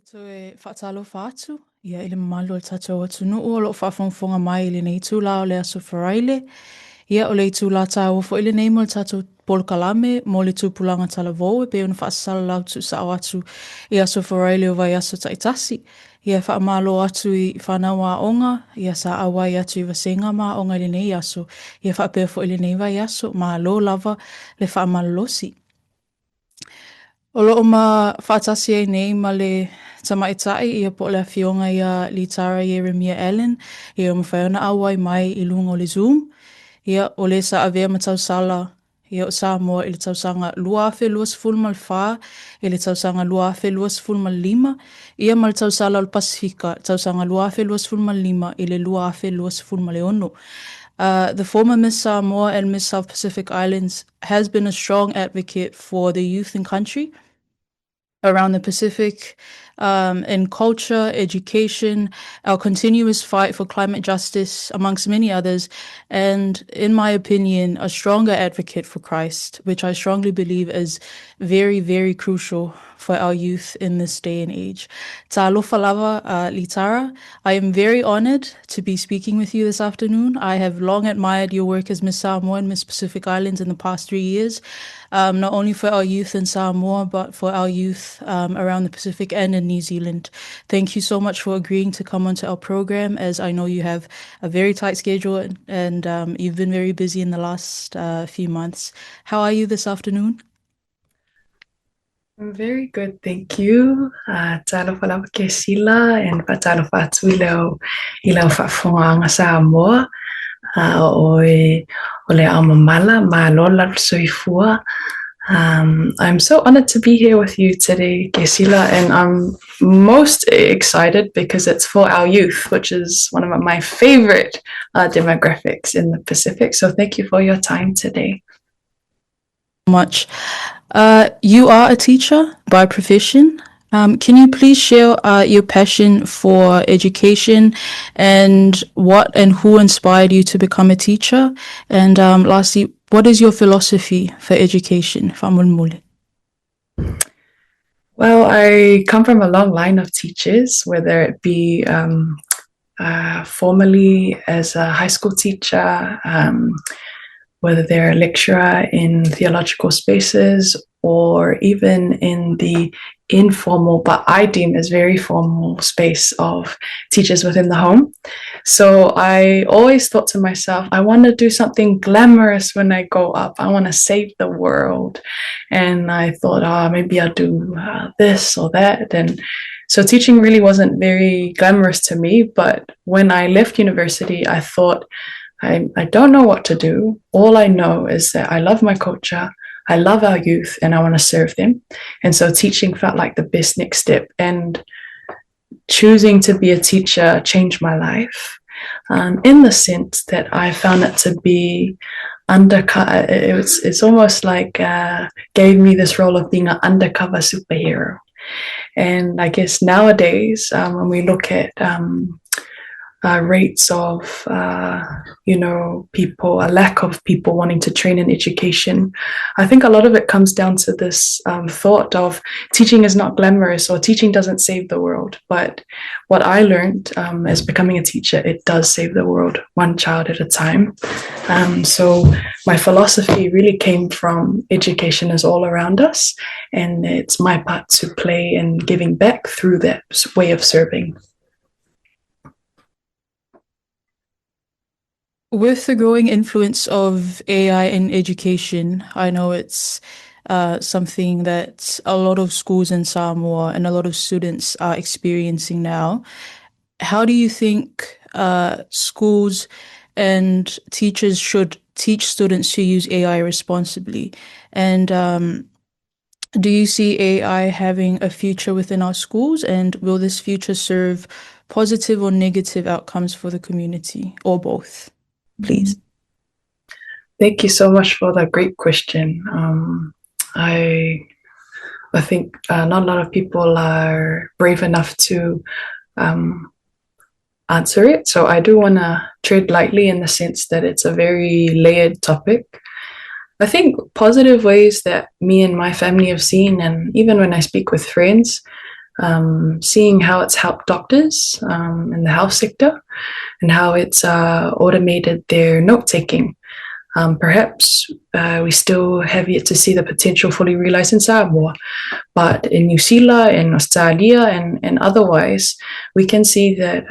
Tātou e whaatalo whaatu, ia ele mamalu o tātou atunu o lo whaafonga mai ele nei tūla o le aso wharaile. Ia o le tūla tāu fo ele nei mo le tātou polokalame mo le tūpulanga talavou e pe ona whaasala lau tu sa atu i aso wharaile o vai aso taitasi. Ia whaamalo atu i whanau a onga, ia sa awai atu i wasenga ma onga ele nei aso. Ia whaapea fo ele nei vai aso, ma lo lava le whaamalosi. O loo ma whaatasi e nei ma le tamaitai ia po le awhionga ia Litara Ieremia Allan ia o mawhaiona awai mai i lunga o le Zoom. Ia o le sa avea ma tausala ia o Sāmoa i le tausanga luafe luas fulma le wha, i le tausanga luafe luas fulma le lima, ia ma le tausala o le Pasifika, tausanga luafe luas fulma le lima, i le luafe luas fulma le ono. The former Miss Samoa and Miss South Pacific Islands has been a strong advocate for the youth and country around the Pacific, in culture, education, our continuous fight for climate justice, amongst many others, and in my opinion, a stronger advocate for Christ, which I strongly believe is very, very crucial for our youth in this day and age. Ta alofa lava, Litara. I am very honored to be speaking with you this afternoon. I have long admired your work as Miss Samoa and Miss Pacific Islands in the past 3 years, not only for our youth in Samoa, but for our youth around the Pacific and in New Zealand. Thank you so much for agreeing to come onto our program, as I know you have a very tight schedule and you've been very busy in the last few months. How are you this afternoon? I'm very good, thank you. Talofa lava Kesila and patalofa atu i leo whaafonga Samoa. O le amamala ma lola soifua. I'm so honored to be here with you today, Kesila, and I'm most excited because it's for our youth, which is one of my favorite demographics in the Pacific. So thank you for your time today. Much. You are a teacher by profession. Can you please share your passion for education and what and who inspired you to become a teacher? And lastly, what is your philosophy for education? Well, I come from a long line of teachers, whether it be formally as a high school teacher, whether they're a lecturer in theological spaces, or even in the informal, but I deem as very formal space of teachers within the home. So I always thought to myself, I want to do something glamorous when I go up. I want to save the world. And I thought, maybe I'll do this or that. And so teaching really wasn't very glamorous to me. But when I left university, I thought, I don't know what to do. All I know is that I love my culture, I love our youth, and I want to serve them. And so teaching felt like the best next step. And choosing to be a teacher changed my life in the sense that I found it to be undercover. It's almost like gave me this role of being an undercover superhero. And I guess nowadays, when we look at rates of, people, a lack of people wanting to train in education, I think a lot of it comes down to this thought of teaching is not glamorous or teaching doesn't save the world. But what I learned as becoming a teacher, it does save the world one child at a time. So my philosophy really came from education is all around us, and it's my part to play in giving back through that way of serving. With the growing influence of AI in education, I know it's something that a lot of schools in Samoa and a lot of students are experiencing now. How do you think schools and teachers should teach students to use AI responsibly? And do you see AI having a future within our schools? And will this future serve positive or negative outcomes for the community, or both? Please. Thank you so much for that great question. I think not a lot of people are brave enough to answer it. So I do want to tread lightly in the sense that it's a very layered topic. I think positive ways that me and my family have seen, and even when I speak with friends, seeing how it's helped doctors in the health sector and how it's automated their note-taking. Perhaps we still have yet to see the potential fully realized in Samoa, but in New Zealand and Australia and otherwise, we can see that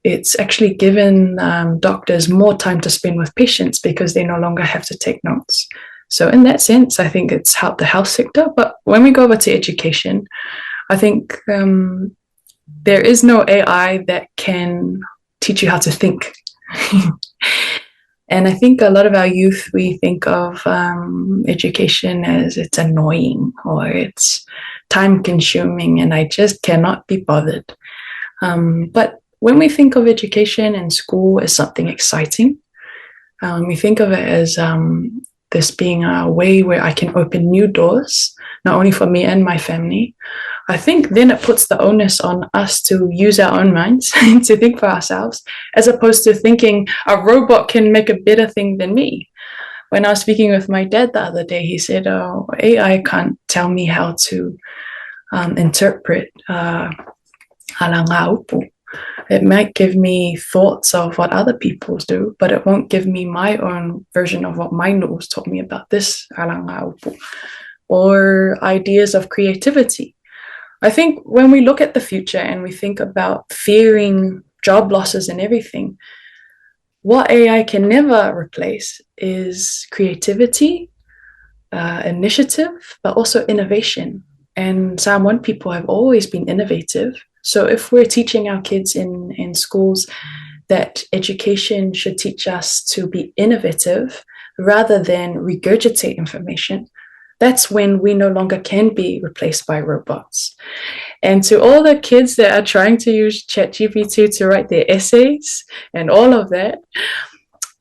it's actually given doctors more time to spend with patients because they no longer have to take notes. So in that sense, I think it's helped the health sector. But when we go over to education, I think there is no AI that can teach you how to think. And I think a lot of our youth, we think of education as it's annoying or it's time consuming and I just cannot be bothered. But when we think of education and school as something exciting, we think of it as this being a way where I can open new doors, not only for me and my family. I think then it puts the onus on us to use our own minds to think for ourselves, as opposed to thinking a robot can make a better thing than me. When I was speaking with my dad the other day, he said, "Oh, AI can't tell me how to interpret alanga upu. It might give me thoughts of what other people do, but it won't give me my own version of what my nose taught me about this alanga upu, or ideas of creativity." I think when we look at the future and we think about fearing job losses and everything, what AI can never replace is creativity, initiative, but also innovation. And Samoan people have always been innovative. So if we're teaching our kids in schools that education should teach us to be innovative rather than regurgitate information, that's when we no longer can be replaced by robots. And to all the kids that are trying to use ChatGPT to write their essays and all of that,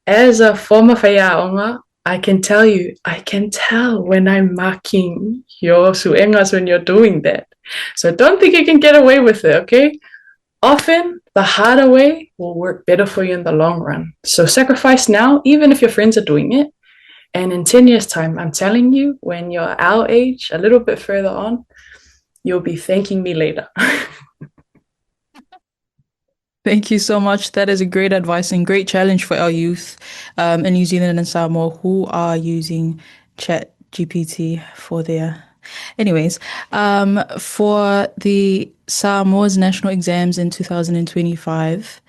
as a former whaiaonga, I can tell when I'm marking your suengas when you're doing that. So don't think you can get away with it, okay? Often, the harder way will work better for you in the long run. So sacrifice now, even if your friends are doing it. And in 10 years' time, I'm telling you, when you're our age, a little bit further on, you'll be thanking me later. Thank you so much. That is a great advice and great challenge for our youth in New Zealand and Samoa who are using ChatGPT for their. Anyways, for the Samoa's national exams in 2025,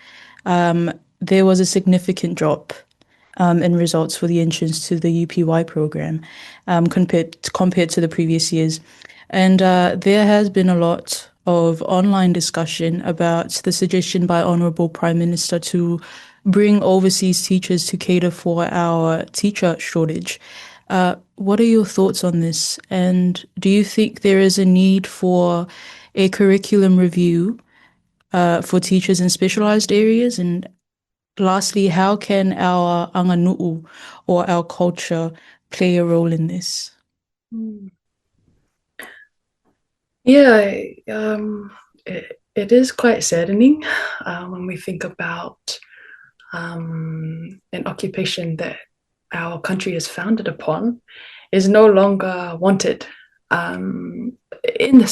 there was a significant drop in results for the entrance to the UPY program compared to the previous years. And there has been a lot of online discussion about the suggestion by Honourable Prime Minister to bring overseas teachers to cater for our teacher shortage. What are your thoughts on this? And do you think there is a need for a curriculum review for teachers in specialized areas? And lastly, how can our anganu'u or our culture play a role in this? Yeah, it is quite saddening when we think about an occupation that our country is founded upon is no longer wanted in the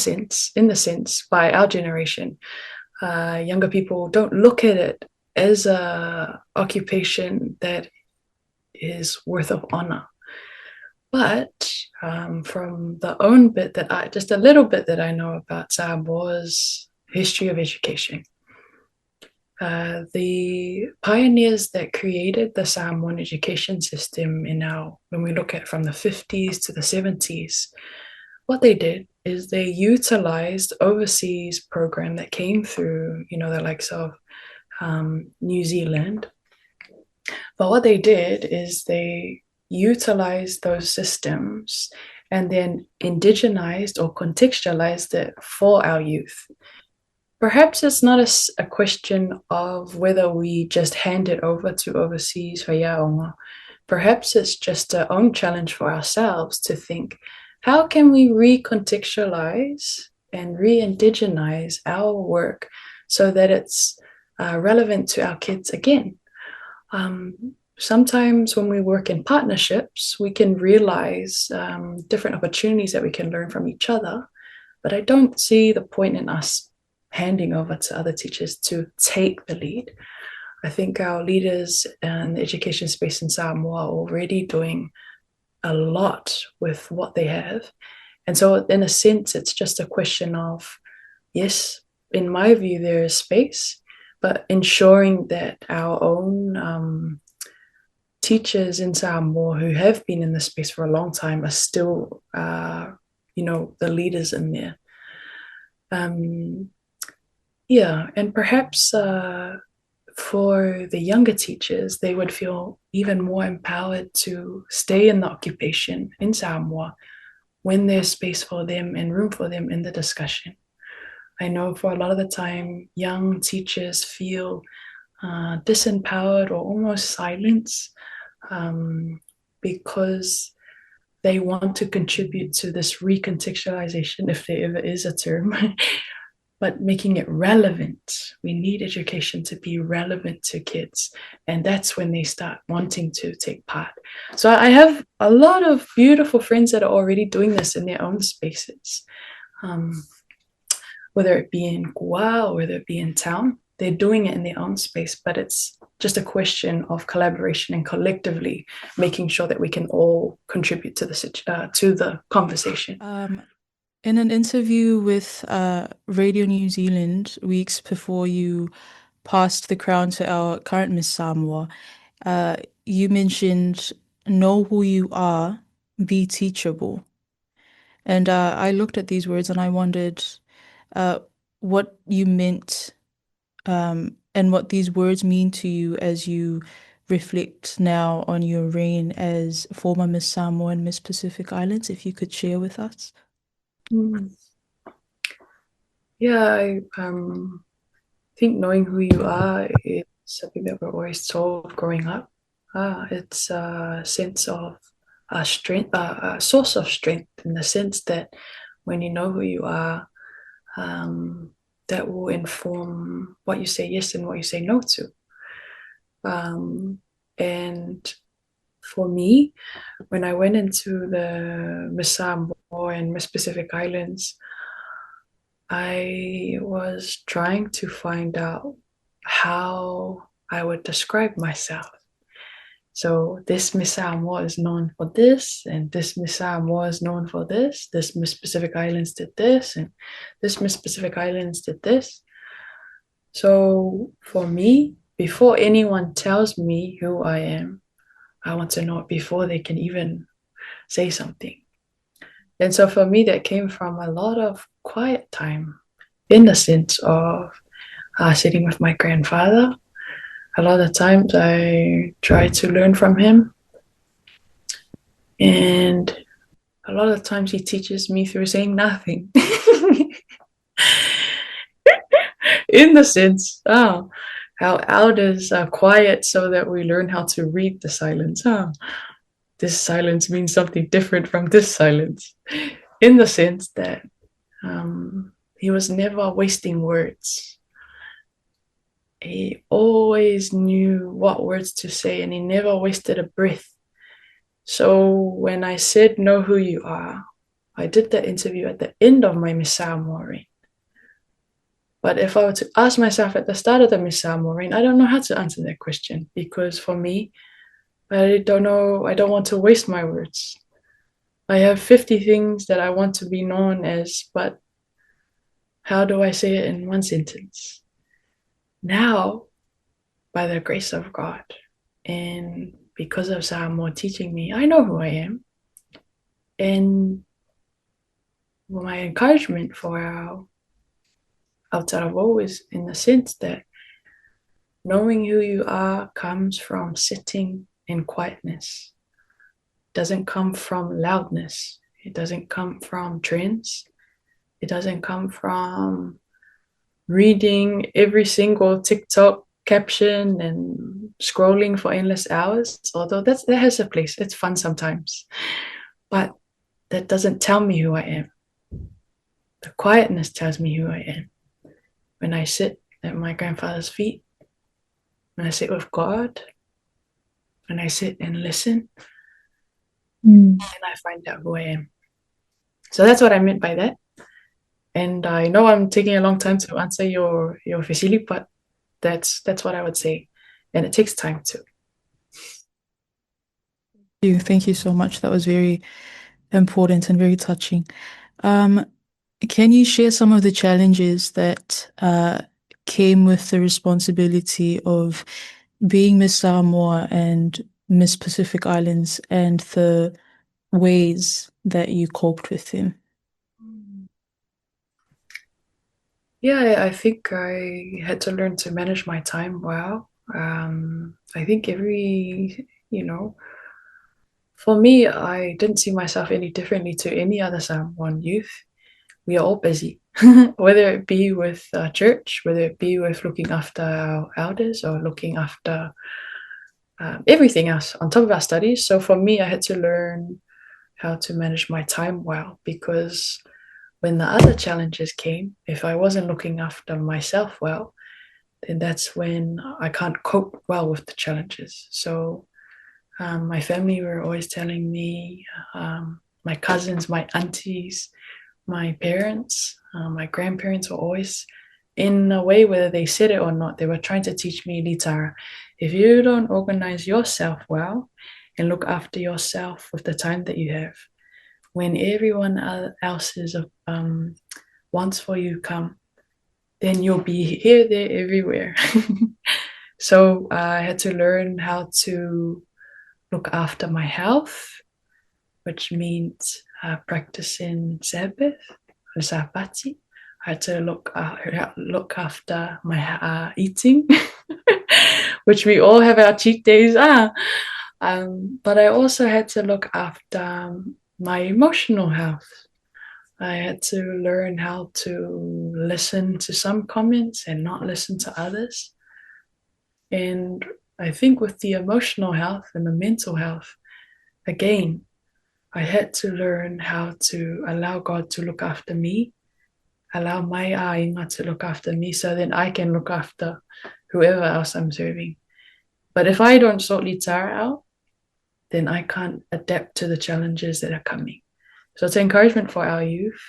sense by our generation. Younger people don't look at it as a occupation that is worth of honor. But from the own bit just a little bit that I know about Samoa's history of education, the pioneers that created the Samoan education system when we look at from the 50s to the 70s, what they did is they utilized overseas program that came through, the likes of New Zealand. But what they did is they utilized those systems and then indigenized or contextualized it for our youth. Perhaps it's not a question of whether we just hand it over to overseas whaiaonga. Perhaps it's just our own challenge for ourselves to think, how can we recontextualize and re-indigenize our work so that it's relevant to our kids again? Sometimes when we work in partnerships, we can realize different opportunities that we can learn from each other. But I don't see the point in us handing over to other teachers to take the lead. I think our leaders in the education space in Samoa are already doing a lot with what they have. And so in a sense, it's just a question of, yes, in my view, there is space, but ensuring that our own teachers in Samoa who have been in this space for a long time are still, the leaders in there. And perhaps for the younger teachers, they would feel even more empowered to stay in the occupation in Samoa when there's space for them and room for them in the discussion. I know for a lot of the time, young teachers feel disempowered or almost silenced because they want to contribute to this recontextualization, if there ever is a term, but making it relevant. We need education to be relevant to kids, and that's when they start wanting to take part. So I have a lot of beautiful friends that are already doing this in their own spaces, whether it be in Kua or whether it be in town. They're doing it in their own space, but it's just a question of collaboration and collectively making sure that we can all contribute to the conversation. In an interview with Radio New Zealand weeks before you passed the crown to our current Miss Samoa, you mentioned, know who you are, be teachable. And I looked at these words and I wondered what you meant and what these words mean to you as you reflect now on your reign as former Miss Samoa and Miss Pacific Islands, if you could share with us. Yeah, I think knowing who you are is something that we're always told growing up. It's a sense of strength, a source of strength, in the sense that when you know who you are, that will inform what you say yes and what you say no to. And for me, when I went into the Miss Samoa and Miss Pacific Islands, I was trying to find out how I would describe myself. So this Miss Samoa is known for this, and this Miss Samoa is known for this. This Miss Pacific Islands did this, and this Miss Pacific Islands did this. So for me, before anyone tells me who I am, I want to know it before they can even say something. And so for me, that came from a lot of quiet time, in the sense of sitting with my grandfather. A lot of times I try to learn from him. And a lot of times he teaches me through saying nothing. In the sense, how elders are quiet so that we learn how to read the silence. This silence means something different from this silence. In the sense that he was never wasting words. He always knew what words to say, and he never wasted a breath. So when I said, know who you are, I did that interview at the end of my Miss Samoa reign. But if I were to ask myself at the start of the Miss Samoa reign, I don't know how to answer that question, because for me, I don't know, I don't want to waste my words. I have 50 things that I want to be known as, but how do I say it in one sentence? Now, by the grace of God, and because of Samoa teaching me, I know who I am. And my encouragement for our Aotearoa is in the sense that knowing who you are comes from sitting in quietness. It doesn't come from loudness. It doesn't come from trends. It doesn't come from reading every single TikTok caption and scrolling for endless hours, although that has a place. It's fun sometimes. But that doesn't tell me who I am. The quietness tells me who I am. When I sit at my grandfather's feet, when I sit with God, when I sit and listen, and I find out who I am. So that's what I meant by that. And I know I'm taking a long time to answer your Fesili, but that's what I would say. And it takes time too. Thank you so much. That was very important and very touching. Can you share some of the challenges that came with the responsibility of being Miss Samoa and Miss Pacific Islands and the ways that you coped with them? Yeah, I think I had to learn to manage my time well. I think for me, I didn't see myself any differently to any other Samoan youth. We are all busy, whether it be with church, whether it be with looking after our elders or looking after everything else on top of our studies. So for me, I had to learn how to manage my time well, because when the other challenges came, if I wasn't looking after myself well, then that's when I can't cope well with the challenges. So my family were always telling me, my cousins, my aunties, my parents, my grandparents were always, in a way, whether they said it or not, they were trying to teach me, Litara, if you don't organize yourself well and look after yourself with the time that you have, when everyone else's wants for you come, then you'll be here, there, everywhere. So I had to learn how to look after my health, which means practicing Sabbath, Sabati. I had to look after my eating, which we all have our cheat days. But I also had to look after my emotional health. I had to learn how to listen to some comments and not listen to others. And I think with the emotional health and the mental health, again, I had to learn how to allow God to look after me, allow my ainga to look after me, so then I can look after whoever else I'm serving. But if I don't sort Litara out, then I can't adapt to the challenges that are coming. So it's an encouragement for our youth.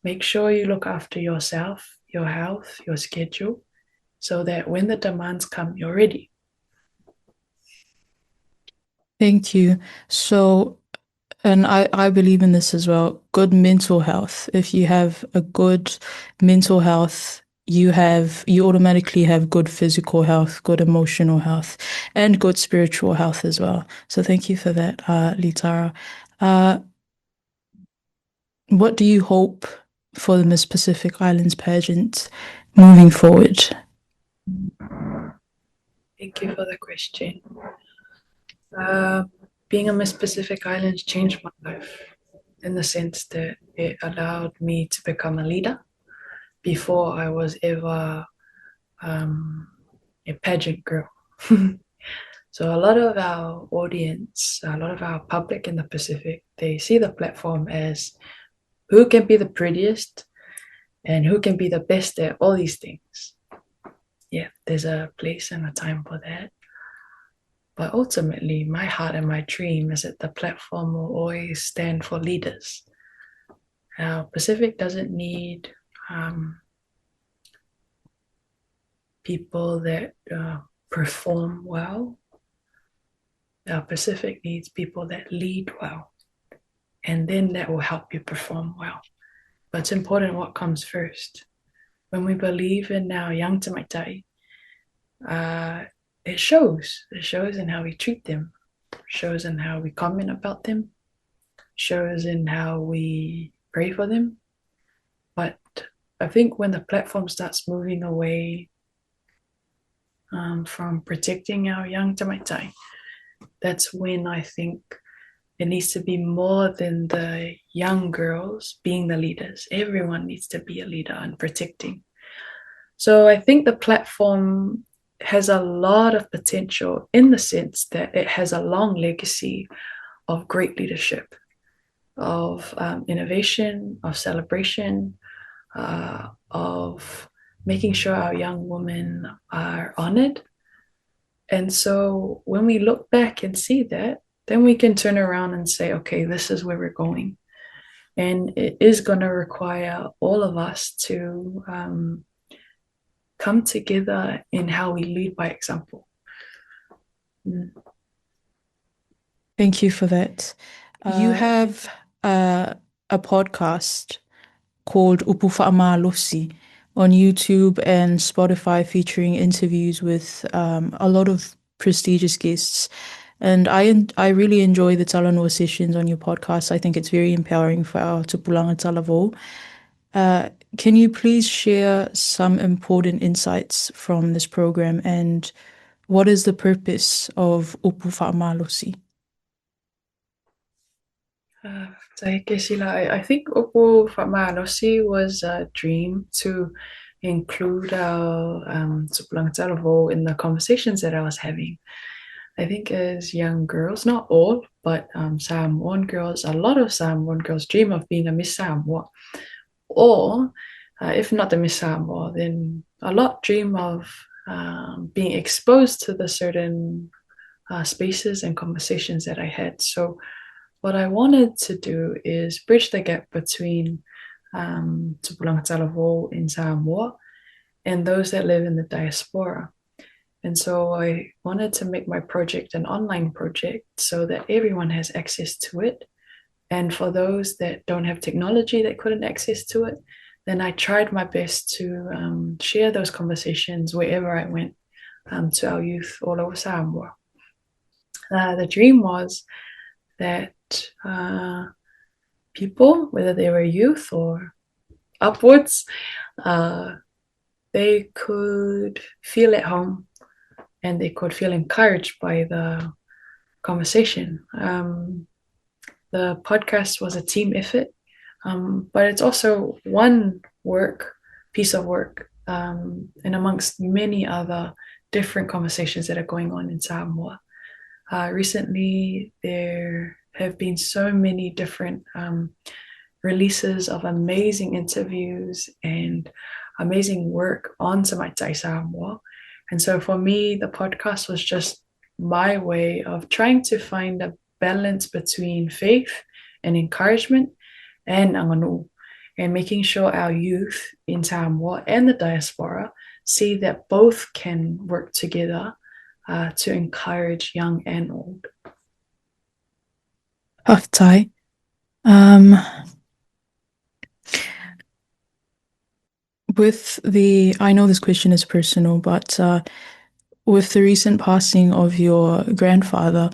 Make sure you look after yourself, your health, your schedule, so that when the demands come, you're ready. Thank you. So, and I believe in this as well, good mental health. If you have a good mental health, you automatically have good physical health, good emotional health, and good spiritual health as well. So thank you for that, Litara. What do you hope for the Miss Pacific Islands pageant moving forward? Thank you for the question. Being a Miss Pacific Islands changed my life in the sense that it allowed me to become a leader before I was ever a pageant girl. So a lot of our audience, a lot of our public in the Pacific, they see the platform as who can be the prettiest and who can be the best at all these things. Yeah, there's a place and a time for that. But ultimately, my heart and my dream is that the platform will always stand for leaders. Our Pacific doesn't need people that perform well. Our Pacific needs people that lead well. And then that will help you perform well. But it's important what comes first. When we believe in our young tamaitai, it shows. It shows in how we treat them, shows in how we comment about them, shows in how we pray for them. But I think when the platform starts moving away from protecting our young tamaitai, that's when I think it needs to be more than the young girls being the leaders. Everyone needs to be a leader and protecting. So I think the platform has a lot of potential in the sense that it has a long legacy of great leadership, of innovation, of celebration, of making sure our young women are honored. And so when we look back and see that, then we can turn around and say, okay, this is where we're going. And it is going to require all of us to come together in how we lead by example. Thank you for that. You have a podcast called Upu Whaamalosi on YouTube and Spotify, featuring interviews with a lot of prestigious guests. And I really enjoy the talanoa sessions on your podcast. I think it's very empowering for our Tupulaga Talavo. Can you please share some important insights from this program, and what is the purpose of Upu Whaamalosi? Kesila, I think Upu Whaamalosi was a dream to include our Tupulaga Talavo in the conversations that I was having. I think as young girls, not all, but Samoan girls, a lot of Samoan girls dream of being a Miss Samoa. Or if not the Miss Samoa, then a lot dream of being exposed to the certain spaces and conversations that I had. So what I wanted to do is bridge the gap between Tupulaga Talavo in Samoa and those that live in the diaspora. And so I wanted to make my project an online project so that everyone has access to it. And for those that don't have technology that couldn't access to it, then I tried my best to share those conversations wherever I went to our youth all over Samoa. The dream was that people, whether they were youth or upwards, they could feel at home and they could feel encouraged by the conversation. The podcast was a team effort, but it's also one piece of work, and amongst many other different conversations that are going on in Samoa. Recently, there have been so many different releases of amazing interviews and amazing work on Samaitai Samoa. And so for me, the podcast was just my way of trying to find a balance between faith and encouragement and anganu, and making sure our youth in Samoa and the diaspora see that both can work together to encourage young and old. Haftai. I know this question is personal, but with the recent passing of your grandfather,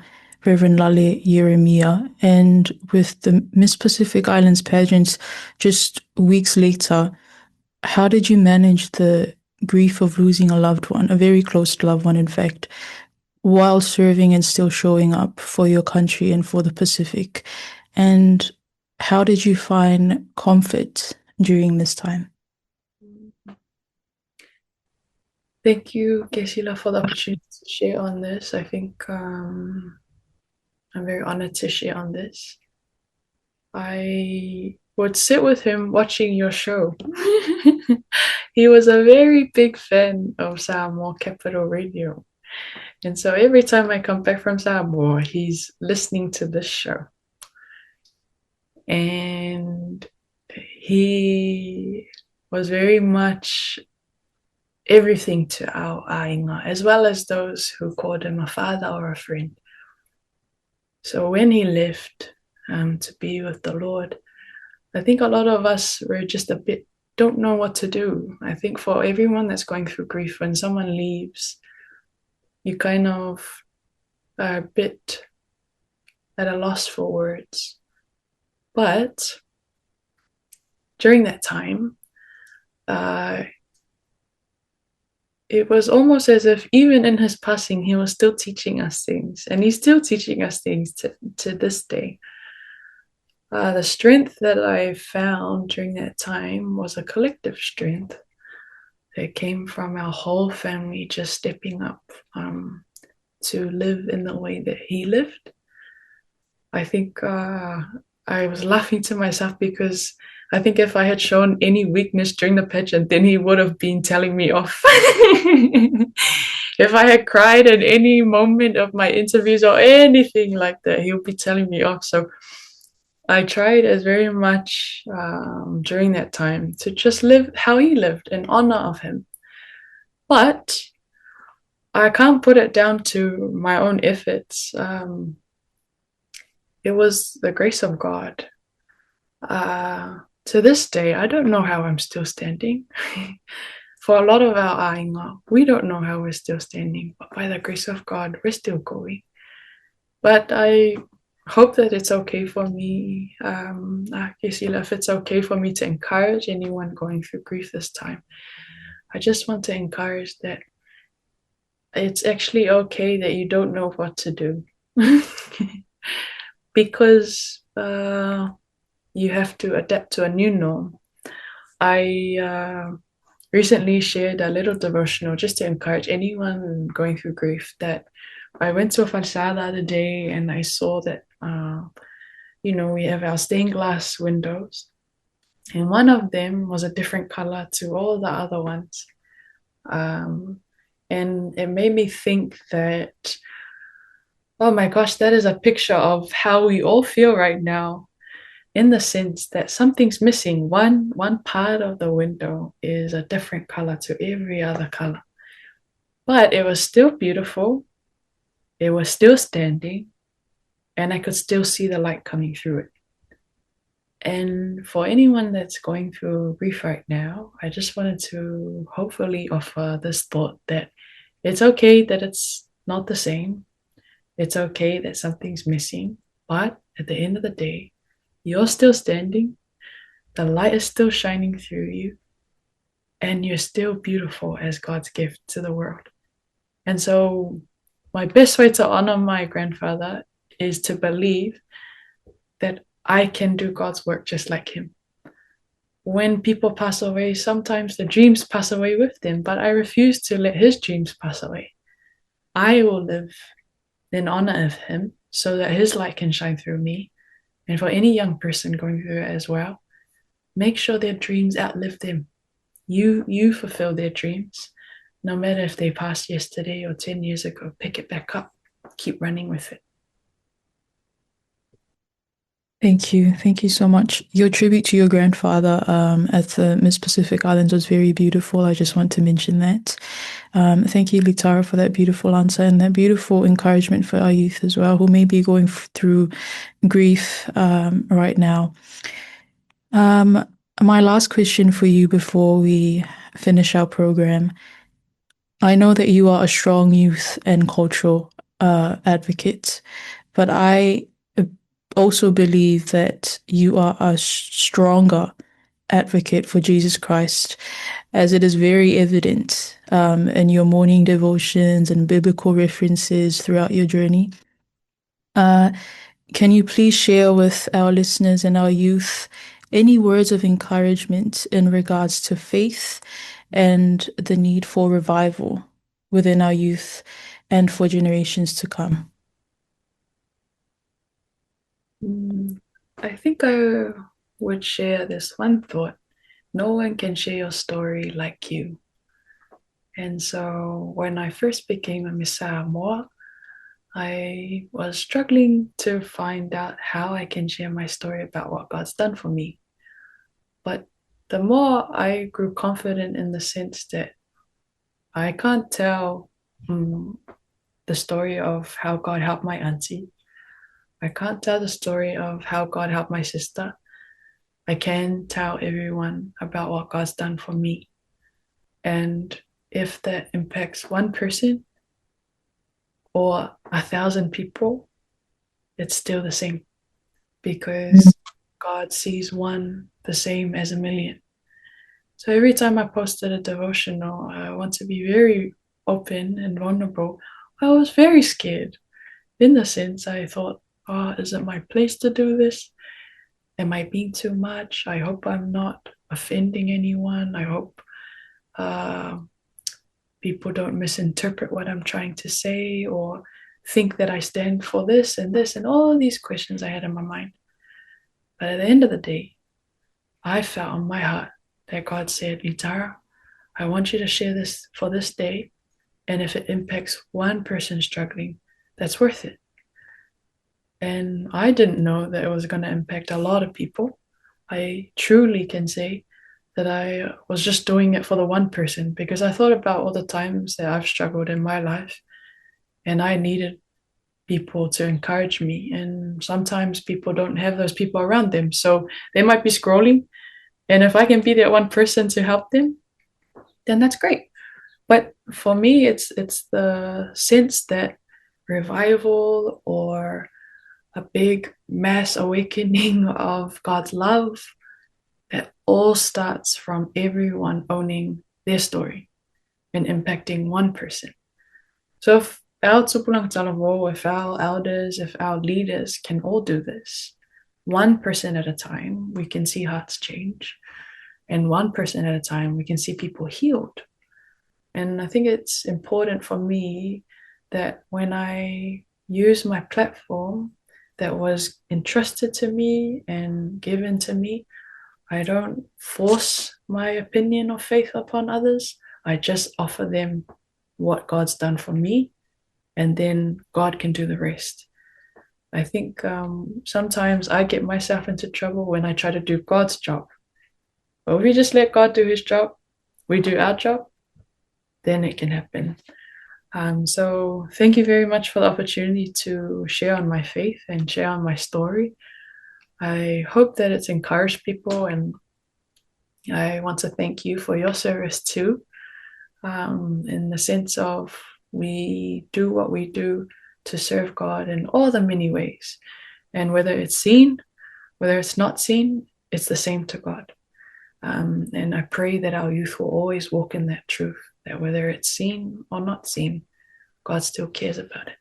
Reverend Litara Ieremia, and with the Miss Pacific Islands pageants just weeks later, how did you manage the grief of losing a loved one, a very close loved one, in fact, while serving and still showing up for your country and for the Pacific? And how did you find comfort during this time? Thank you, Kesila, for the opportunity to share on this. I think I'm very honored to share on this. I would sit with him watching your show. He was a very big fan of Samoa Capital Radio. And so every time I come back from Samoa, he's listening to this show. And he was very much everything to our ainga, as well as those who called him a father or a friend. So when he left to be with the Lord, I think a lot of us were just a bit, don't know what to do. I think for everyone that's going through grief, when someone leaves, you kind of are a bit at a loss for words. But during that time, it was almost as if even in his passing, he was still teaching us things. And he's still teaching us things to this day. The strength that I found during that time was a collective strength that came from our whole family just stepping up to live in the way that he lived. I think I was laughing to myself because I think if I had shown any weakness during the pageant, then he would have been telling me off. If I had cried at any moment of my interviews or anything like that, he would be telling me off. So I tried as very much during that time to just live how he lived in honor of him. But I can't put it down to my own efforts. It was the grace of God. To this day, I don't know how I'm still standing. For a lot of our ainga, we don't know how we're still standing, but by the grace of God, we're still going. But I hope that it's okay for me, Kesila, if it's okay for me to encourage anyone going through grief this time. I just want to encourage that it's actually okay that you don't know what to do. Because you have to adapt to a new norm. I recently shared a little devotional just to encourage anyone going through grief that I went to a whansa the other day and I saw that, we have our stained glass windows and one of them was a different color to all the other ones. And it made me think that, oh my gosh, that is a picture of how we all feel right now, in the sense that something's missing. One part of the window is a different color to every other color. But it was still beautiful. It was still standing, and I could still see the light coming through it. And for anyone that's going through grief right now, I just wanted to hopefully offer this thought that it's okay that it's not the same. It's okay that something's missing. But at the end of the day, you're still standing. The light is still shining through you. And you're still beautiful as God's gift to the world. And so my best way to honor my grandfather is to believe that I can do God's work just like him. When people pass away, sometimes the dreams pass away with them, but I refuse to let his dreams pass away. I will live in honor of him so that his light can shine through me. And for any young person going through it as well, make sure their dreams outlive them. You fulfill their dreams. No matter if they passed yesterday or 10 years ago, pick it back up. Keep running with it. Thank you. Thank you so much. Your tribute to your grandfather at the Miss Pacific Islands was very beautiful. I just want to mention that. Thank you, Litara, for that beautiful answer and that beautiful encouragement for our youth as well, who may be going through grief right now. My last question for you before we finish our program. I know that you are a strong youth and cultural advocate, but I also believe that you are a stronger advocate for Jesus Christ, as it is very evident in your morning devotions and biblical references throughout your journey. Can you please share with our listeners and our youth any words of encouragement in regards to faith and the need for revival within our youth and for generations to come? I think I would share this one thought. No one can share your story like you. And so when I first became a Miss Sāmoa, I was struggling to find out how I can share my story about what God's done for me. But the more I grew confident in the sense that I can't tell the story of how God helped my auntie. I can't tell the story of how God helped my sister. I can tell everyone about what God's done for me. And if that impacts one person or 1,000 people, it's still the same, because God sees one the same as a million. So every time I posted a devotional, I want to be very open and vulnerable. I was very scared. In the sense, I thought, oh, is it my place to do this? Am I being too much? I hope I'm not offending anyone. I hope people don't misinterpret what I'm trying to say or think that I stand for this and all these questions I had in my mind. But at the end of the day, I felt in my heart that God said, Litara, I want you to share this for this day. And if it impacts one person struggling, that's worth it. And I didn't know that it was going to impact a lot of people. I truly can say that I was just doing it for the one person, because I thought about all the times that I've struggled in my life and I needed people to encourage me. And sometimes people don't have those people around them. So they might be scrolling. And if I can be that one person to help them, then that's great. But for me, it's the sense that revival or a big mass awakening of God's love, it all starts from everyone owning their story and impacting one person. So if our Tupulaga Talanoa, if our elders, if our leaders can all do this, one person at a time, we can see hearts change. And one person at a time, we can see people healed. And I think it's important for me that when I use my platform that was entrusted to me and given to me, I don't force my opinion or faith upon others. I just offer them what God's done for me, and then God can do the rest. I think sometimes I get myself into trouble when I try to do God's job. But if we just let God do his job, we do our job, then it can happen. So thank you very much for the opportunity to share on my faith and share on my story. I hope that it's encouraged people, and I want to thank you for your service too, in the sense of we do what we do to serve God in all the many ways. And whether it's seen, whether it's not seen, it's the same to God. And I pray that our youth will always walk in that truth, that whether it's seen or not seen, God still cares about it.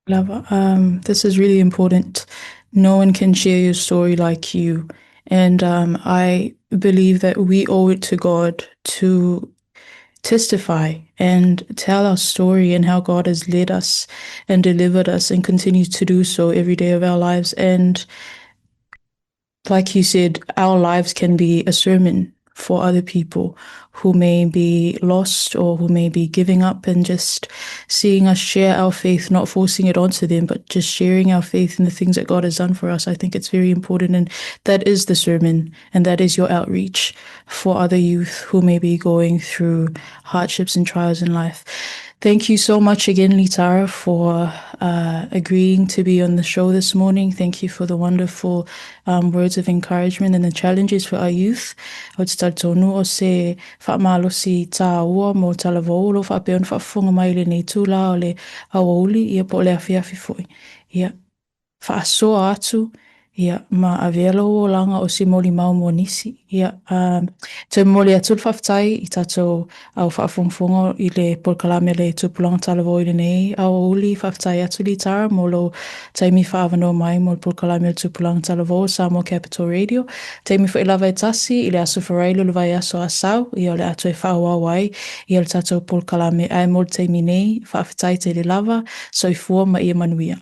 Love, this is really important. No one can share your story like you. And I believe that we owe it to God to testify and tell our story and how God has led us and delivered us and continues to do so every day of our lives. And like you said, our lives can be a sermon for other people who may be lost or who may be giving up, and just seeing us share our faith, not forcing it onto them, but just sharing our faith in the things that God has done for us. I think it's very important, and that is the sermon, and that is your outreach for other youth who may be going through hardships and trials in life. Thank you so much again, Litara, for agreeing to be on the show this morning. Thank you for the wonderful words of encouragement and the challenges for our youth. O te tautonu o se whaamalosi tā ua mo talavolo whapeon whaafunga mai le nei tūla o le awauli ia po le awhiawhi fwoi. Ia whaasoa atu. Ia, ma avelo o langa o si moli mau mo nisi. Ia, te moli atul whaftai I tato au whaafungfungo I le polkalame le tupulanga talavo I le nei. Au uli whaftai atu Litara mo lo taimi whaavano mai mo le polkalame le tupulanga talavo Sāmoa Capital Radio. Taimi wha ilawa e tasi I le asu wharailo le vai aso asau. Ia le atu e whaawawai. Ia le tato polkalame ai mo le taimi nei. Whaftai te le lava. So I fua ma ia manuia.